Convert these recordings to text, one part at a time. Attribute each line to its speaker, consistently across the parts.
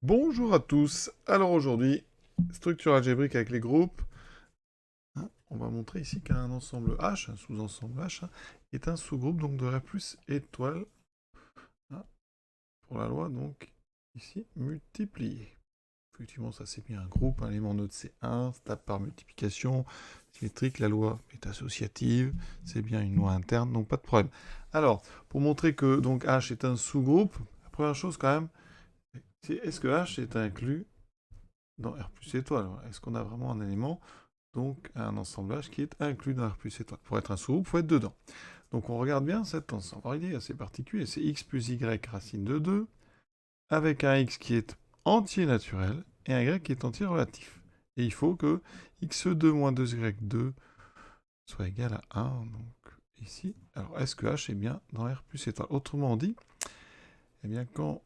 Speaker 1: Bonjour à tous. Alors aujourd'hui, structure algébrique avec les groupes. On va montrer ici qu'un ensemble H, un sous-ensemble H, est un sous-groupe donc de R plus étoile. Pour la loi, donc, ici, multiplié. Effectivement, ça c'est bien un groupe. Un élément neutre c'est 1, stable par multiplication, symétrique. La loi est associative. C'est bien une loi interne, donc pas de problème. Alors, pour montrer que donc H est un sous-groupe, la première chose quand même, c'est est-ce que H est inclus dans R plus étoile? Est-ce qu'on a vraiment un élément, donc un ensemble H qui est inclus dans R plus étoile? Pour être un sous-groupe, il faut être dedans. Donc on regarde bien cet ensemble. Alors il est assez particulier, c'est x plus y racine de 2, avec un x qui est entier naturel et un y qui est entier relatif. Et il faut que x2 moins 2y2 soit égal à 1. Donc ici, alors est-ce que h est bien dans R plus étoile? Autrement dit, eh bien quand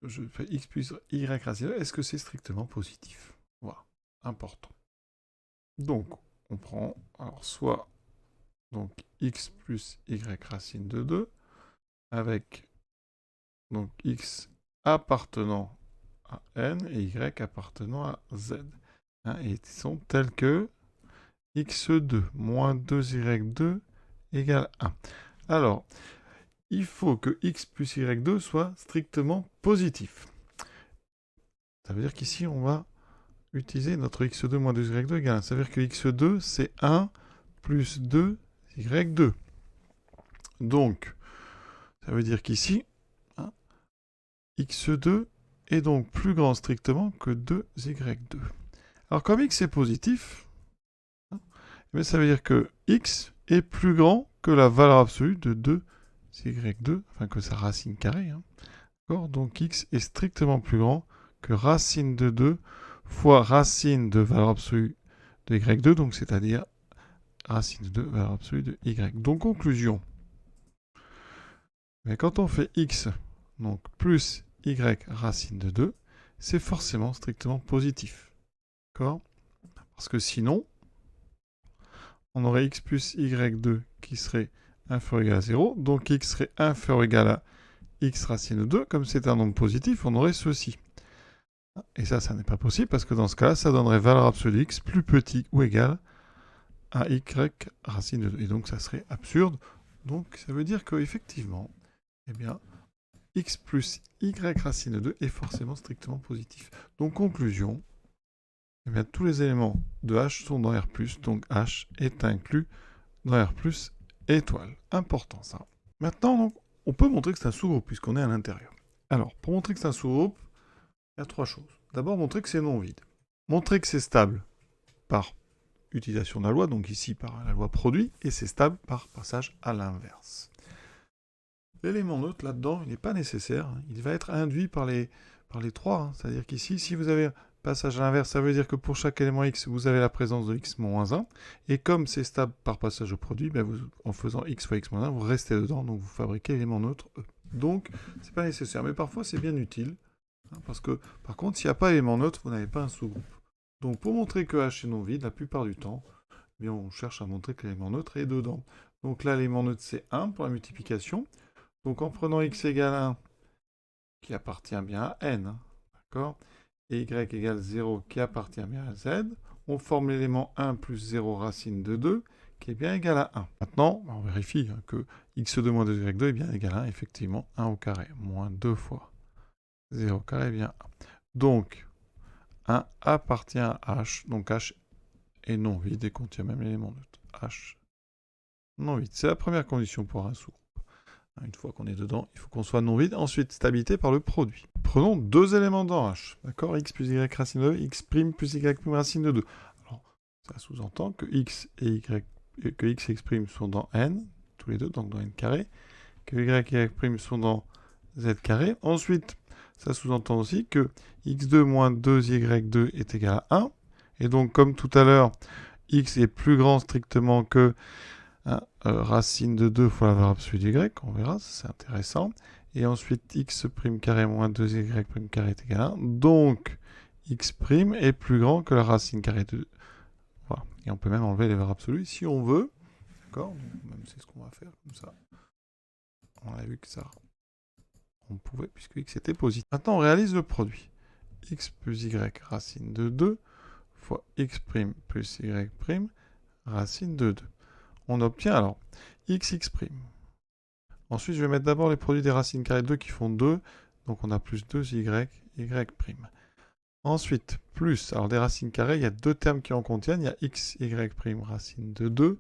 Speaker 1: je fais x plus y racine de 2, est-ce que c'est strictement positif? Voilà, important. Donc, on prend alors soit donc x plus y racine de 2 avec donc x appartenant à n et y appartenant à z. Et ils sont tels que x2 moins 2y2 égale 1. Alors, il faut que x plus y2 soit strictement positif. Ça veut dire qu'ici, on va utiliser notre x2 moins 2y2 égale 1. Ça veut dire que x2, c'est 1 plus 2y2. Donc, ça veut dire qu'ici, x2 est donc plus grand strictement que 2y2. Alors comme x est positif, ça veut dire que x est plus grand que la valeur absolue de 2y2, enfin que sa racine carrée. Donc x est strictement plus grand que racine de 2 fois racine de valeur absolue de y2, donc c'est-à-dire racine de 2 valeur absolue de y. Donc conclusion, mais quand on fait x donc plus y racine de 2, c'est forcément strictement positif. D'accord? Parce que sinon, on aurait x plus y2 qui serait inférieur ou égal à 0, donc x serait inférieur ou égal à x racine de 2. Comme c'est un nombre positif, on aurait ceci. Et ça n'est pas possible parce que dans ce cas-là, ça donnerait valeur absolue de x plus petit ou égal à y racine de 2. Et donc ça serait absurde. Donc ça veut dire qu'effectivement, eh bien, x plus y racine de 2 est forcément strictement positif. Donc conclusion, eh bien, tous les éléments de H sont dans R+, donc H est inclus dans R+, étoile. Important ça. Maintenant, donc, on peut montrer que c'est un sous-groupe puisqu'on est à l'intérieur. Alors, pour montrer que c'est un sous-groupe, il y a trois choses. D'abord, montrer que c'est non vide. Montrer que c'est stable par utilisation de la loi, donc ici par la loi produit, et c'est stable par passage à l'inverse. L'élément neutre là-dedans, il n'est pas nécessaire. Il va être induit par les trois. C'est-à-dire qu'ici, si vous avez passage à l'inverse, ça veut dire que pour chaque élément x, vous avez la présence de x moins 1. Et comme c'est stable par passage au produit, en faisant x fois x moins 1, vous restez dedans, donc vous fabriquez l'élément neutre E. Donc, c'est pas nécessaire. Mais parfois, c'est bien utile. Parce que, par contre, s'il n'y a pas d'élément neutre, vous n'avez pas un sous-groupe. Donc, pour montrer que H est non vide, la plupart du temps, on cherche à montrer que l'élément neutre est dedans. Donc là, l'élément neutre, c'est 1 pour la multiplication. Donc en prenant x égale 1, qui appartient bien à n, d'accord, et y égale 0, qui appartient bien à z, on forme l'élément 1 plus 0 racine de 2, qui est bien égal à 1. Maintenant, on vérifie que x2 moins 2y2 est bien égal à 1, effectivement, 1 au carré, moins 2 fois 0 au carré est bien 1. Donc, 1 appartient à h, donc h est non vide et contient même l'élément neutre. H non vide, c'est la première condition pour un sous. Une fois qu'on est dedans, il faut qu'on soit non vide. Ensuite, stabilité par le produit. Prenons deux éléments dans H. D'accord, x plus y racine de 2, x' plus y' racine de 2. Alors, ça sous-entend que x et x sont dans n, tous les deux, donc dans n carré, que y sont dans z carré. Ensuite, ça sous-entend aussi que x2 moins 2y2 est égal à 1. Et donc, comme tout à l'heure, x est plus grand strictement que racine de 2 fois la valeur absolue d'y, on verra, c'est intéressant. Et ensuite, x' carré moins 2y' carré est égal à 1. Donc, x' est plus grand que la racine carrée de 2. Voilà. Et on peut même enlever les valeurs absolues si on veut. D'accord? Même c'est ce qu'on va faire comme ça. On a vu que ça, on pouvait, puisque x était positif. Maintenant, on réalise le produit. x plus y racine de 2 fois x' plus y' racine de 2. On obtient alors x'. Ensuite, je vais mettre d'abord les produits des racines carrées de 2 qui font 2. Donc on a plus 2y, y'. Ensuite, plus, alors des racines carrées, il y a deux termes qui en contiennent. Il y a x, y' racine de 2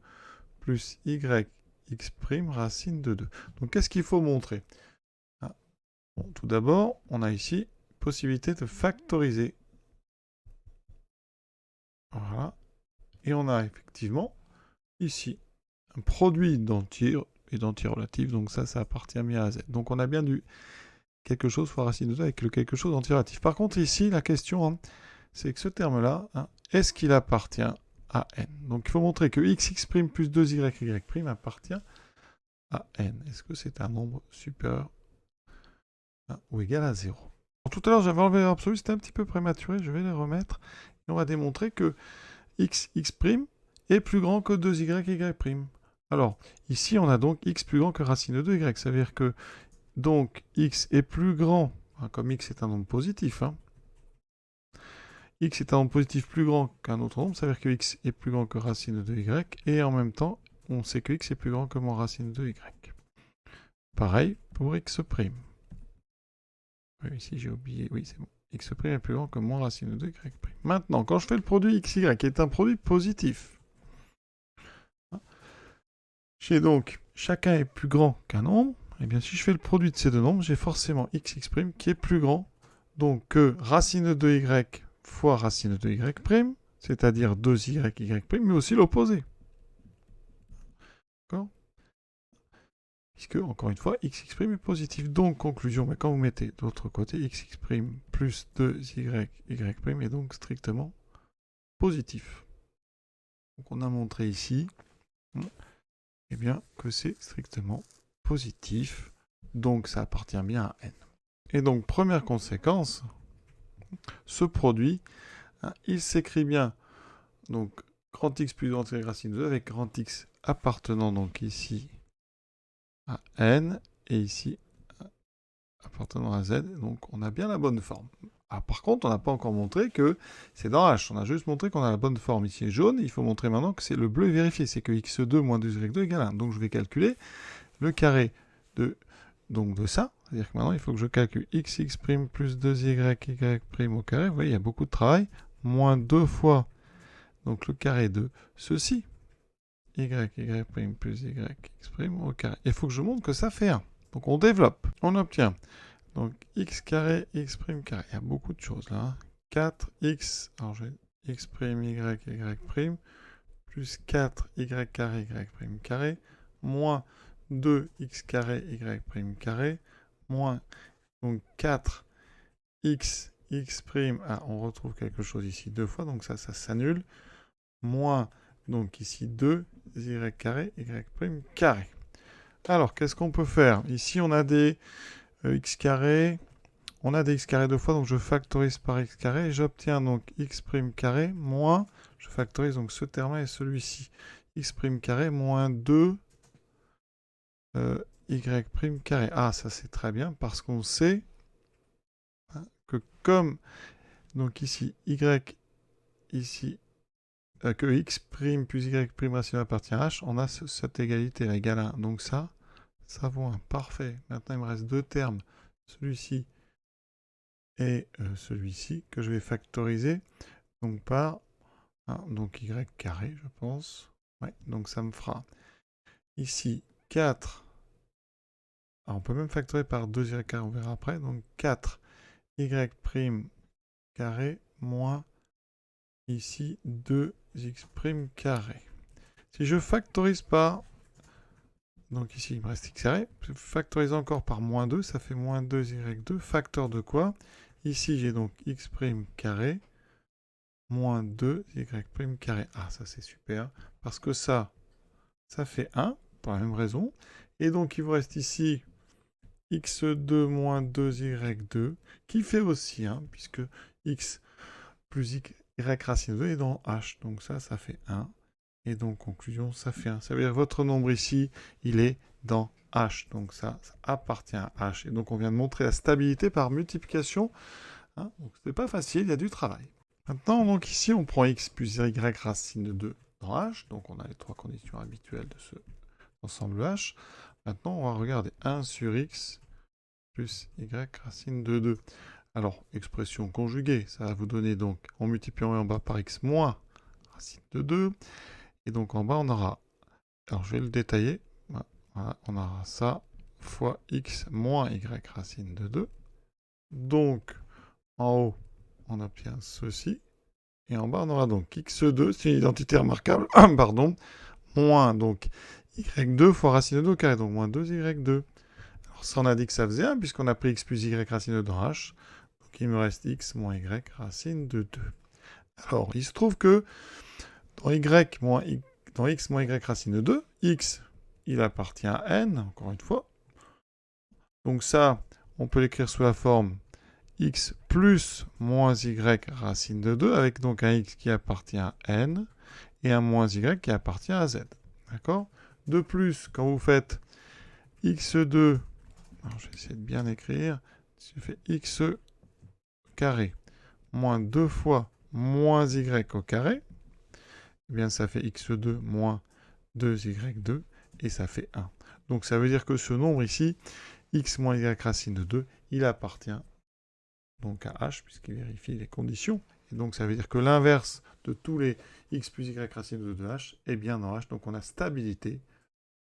Speaker 1: plus y, x' racine de 2. Donc qu'est-ce qu'il faut montrer? Bon, tout d'abord, on a ici possibilité de factoriser. Voilà. Et on a effectivement ici un produit d'entiers et d'entiers relatifs. Donc ça appartient bien à z. Donc on a bien du quelque chose fois racine de 2 avec le quelque chose d'entier relatif. Par contre, ici, la question, c'est que ce terme-là, est-ce qu'il appartient à n? Donc il faut montrer que x' plus 2y, y' appartient à n. Est-ce que c'est un nombre supérieur ou égal à 0? Tout à l'heure, j'avais enlevé l'absolu, c'était un petit peu prématuré, je vais les remettre. Et on va démontrer que x' est plus grand que 2y, y'. Alors, ici, on a donc x plus grand que racine de 2y. Ça veut dire que, donc, x est plus grand, comme x est un nombre positif, x est un nombre positif plus grand qu'un autre nombre, ça veut dire que x est plus grand que racine de 2y, et en même temps, on sait que x est plus grand que moins racine de 2y. Pareil pour x'. Oui, ici j'ai oublié, oui c'est bon. X' est plus grand que moins racine de 2y'. Maintenant, quand je fais le produit xy, qui est un produit positif, j'ai donc, chacun est plus grand qu'un nombre, et bien si je fais le produit de ces deux nombres, j'ai forcément x' qui est plus grand donc que racine de 2y fois racine de 2y', c'est-à-dire 2y, y', mais aussi l'opposé. D'accord? Puisque, encore une fois, x' est positif. Donc, conclusion, mais quand vous mettez de l'autre côté, x' plus 2y, y' est donc strictement positif. Donc, on a montré ici eh bien, que c'est strictement positif. Donc, ça appartient bien à n. Et donc, première conséquence, ce produit, il s'écrit bien, donc, grand X plus grand Y racine de 2 avec grand X appartenant donc ici à n et ici appartenant à z. Donc, on a bien la bonne forme. Ah, par contre, on n'a pas encore montré que c'est dans H. On a juste montré qu'on a la bonne forme. Ici est jaune. Il faut montrer maintenant que c'est le bleu vérifié. C'est que x2 moins 2y2 égale 1. Donc, je vais calculer le carré de ça. C'est-à-dire que maintenant, il faut que je calcule x' plus 2y, y' au carré. Vous voyez, il y a beaucoup de travail. Moins 2 fois donc le carré de ceci. Y, y' plus y, x' au carré. Il faut que je montre que ça fait 1. Donc, on développe. On obtient donc x carré, x' carré. Il y a beaucoup de choses là. 4x, alors j'ai x', y, y', plus 4y carré, y' carré, moins 2x carré, y' carré, moins donc 4x, x', on retrouve quelque chose ici deux fois, donc ça s'annule, moins donc ici 2, y carré, y' carré. Alors, qu'est-ce qu'on peut faire? Ici, on a des x carré, on a des x carré deux fois, donc je factorise par x carré, et j'obtiens donc x' carré moins, je factorise donc ce terme-là et celui-ci, x' carré moins 2 y' carré. Ah, ça c'est très bien, parce qu'on sait que comme, donc ici, y, ici, que x' plus y' rationnel appartient à h, on a cette égalité là, égale à 1. Donc ça vaut 1. Parfait. Maintenant, il me reste deux termes. Celui-ci et celui-ci, que je vais factoriser donc par donc y carré, je pense. Ouais, donc ça me fera ici 4. Alors, on peut même factoriser par 2y carré, on verra après. Donc 4 y' carré moins ici 2x' carré. Si je factorise par, donc ici il me reste x carré, je factorise encore par moins 2, ça fait moins 2y2, facteur de quoi? Ici j'ai donc x' carré moins 2y' carré. Ah, ça c'est super, parce que ça fait 1, pour la même raison. Et donc il vous reste ici x2 moins 2y2, qui fait aussi 1, puisque x plus y racine de 2 est dans h. Donc ça fait 1. Et donc, conclusion, ça fait 1. Ça veut dire que votre nombre ici, il est dans h. Donc ça appartient à h. Et donc, on vient de montrer la stabilité par multiplication Hein, donc c'est pas facile, il y a du travail. Maintenant, donc ici, on prend x plus y racine de 2 dans H. Donc on a les trois conditions habituelles de ce ensemble H. Maintenant, on va regarder 1 sur x plus y racine de 2. Alors, expression conjuguée, ça va vous donner donc, en multipliant en bas par x moins racine de 2. Et donc en bas, on aura, alors je vais le détailler, voilà, on aura ça fois x moins y racine de 2. Donc, en haut, on obtient ceci. Et en bas, on aura donc x2, c'est une identité remarquable, pardon, moins donc y2 fois racine de 2 au carré, donc moins 2y2. Alors ça, on a dit que ça faisait 1, puisqu'on a pris x plus y racine de 2 dans h. Donc il me reste x moins y racine de 2. Alors, il se trouve que dans x moins y racine de 2, x, il appartient à n, encore une fois. Donc ça, on peut l'écrire sous la forme x plus moins y racine de 2, avec donc un x qui appartient à n, et un moins y qui appartient à z. D'accord? De plus, quand vous faites x2, alors je vais essayer de bien écrire, si je fais x carré moins 2 fois moins y au carré, eh bien ça fait x2 moins 2y2, et ça fait 1. Donc ça veut dire que ce nombre ici, x moins y racine de 2, il appartient donc à h, puisqu'il vérifie les conditions. Et donc ça veut dire que l'inverse de tous les x plus y racine de 2h est bien dans h, donc on a stabilité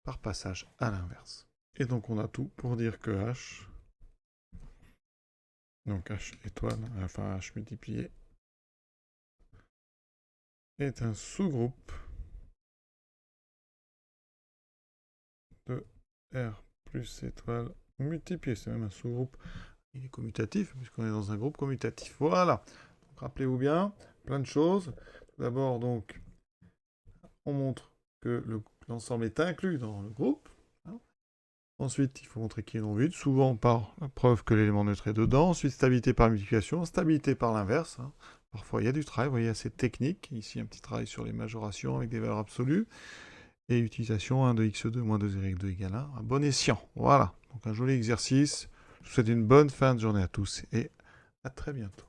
Speaker 1: par passage à l'inverse. Et donc on a tout pour dire que h, donc h étoile, enfin h multiplié, est un sous-groupe de R plus étoile multiplié. C'est même un sous-groupe, il est commutatif, puisqu'on est dans un groupe commutatif. Voilà. Rappelez-vous bien, plein de choses. D'abord, donc, on montre que l'ensemble est inclus dans le groupe. Ensuite, il faut montrer qu'il est non vide, souvent par la preuve que l'élément neutre est dedans. Ensuite, stabilité par multiplication, stabilité par l'inverse. Parfois, il y a du travail, vous voyez, assez technique. Ici, un petit travail sur les majorations avec des valeurs absolues. Et utilisation 1 de x2 moins 2y2 égale 1. Un bon escient. Voilà. Donc, un joli exercice. Je vous souhaite une bonne fin de journée à tous et à très bientôt.